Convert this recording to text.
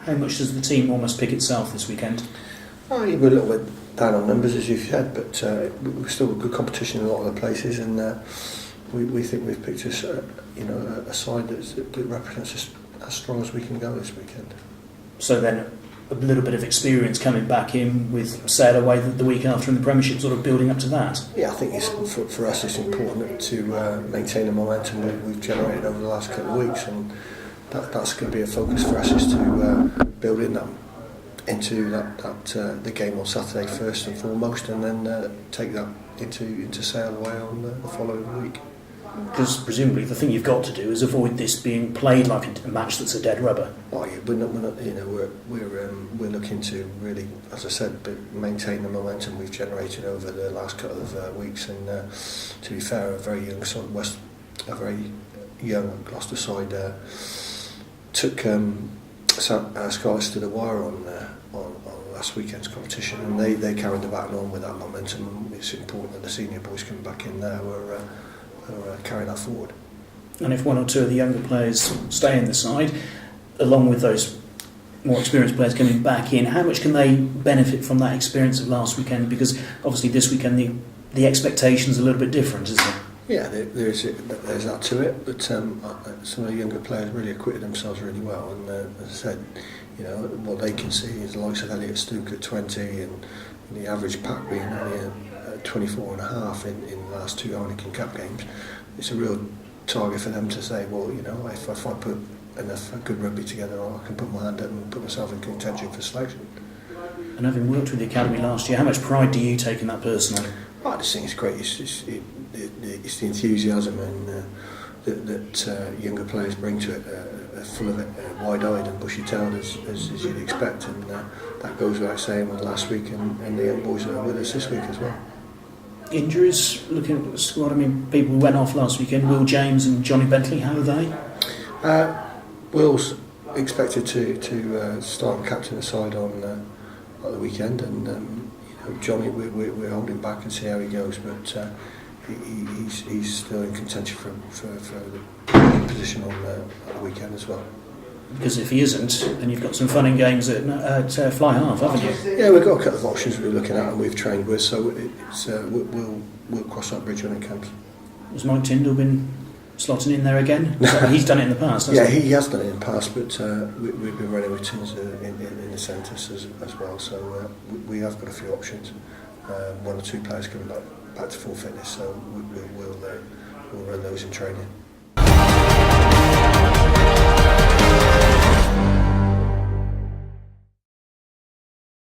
How much does the team almost pick itself this weekend? Oh, we're a little bit down on numbers, as you've said, but we've still got good competition in a lot of the places, and we think we've picked a side that represents us as strong as we can go this weekend. So then a little bit of experience coming back in with Sale away the week after in the Premiership, sort of building up to that? Yeah, I think for us it's important to maintain the momentum we've generated over the last couple of weeks, and that's going to be a focus for us, is to build in that into the game on Saturday first and foremost, and then take that into Sale away on the following week. Because presumably the thing you've got to do is avoid this being played like a match that's a dead rubber. Oh yeah, we're not. We're looking to really, as I said, maintain the momentum we've generated over the last couple of weeks. And to be fair, a very young Gloucester side took Scarlets to the wire on last weekend's competition, and they carried the baton on with that momentum. It's important that the senior boys come back in there or carry that forward. And if one or two of the younger players stay in the side, along with those more experienced players coming back in, how much can they benefit from that experience of last weekend? Because obviously this weekend the expectation's a little bit different, isn't it? Yeah, there's that to it, but some of the younger players really acquitted themselves really well, and as I said, what they can see is the likes of Elliot Stuke at 20, and the average pack being only 24 and a half in the last two Heineken Cup games. It's a real target for them to say, well, if I put enough good rugby together, I can put my hand up and put myself in contention for selection. And having worked with the academy last year, how much pride do you take in that personally? I just think it's great. It's the enthusiasm and that younger players bring to it, full of it, wide-eyed and bushy-tailed as you'd expect, and that goes without saying with last week, and the young boys are with us this week as well. Injuries, looking at the squad, people who went off last weekend, Will James and Johnny Bentley, how are they? Will's expected to start and captain the side on the weekend, and Johnny, we're holding back and see how he goes, but he's still in contention for the position on the weekend as well. Because if he isn't, then you've got some fun and games at fly half, haven't you? Yeah, we've got a couple of options we're looking at and we've trained with, so we'll cross that bridge when it comes. Has Mike Tyndall been slotting in there again? He's done it in the past, hasn't he? Yeah, he has done it in the past, but we've been running with Tins in the centres as well, so we have got a few options. One or two players coming back to full fitness, so we'll run those in training.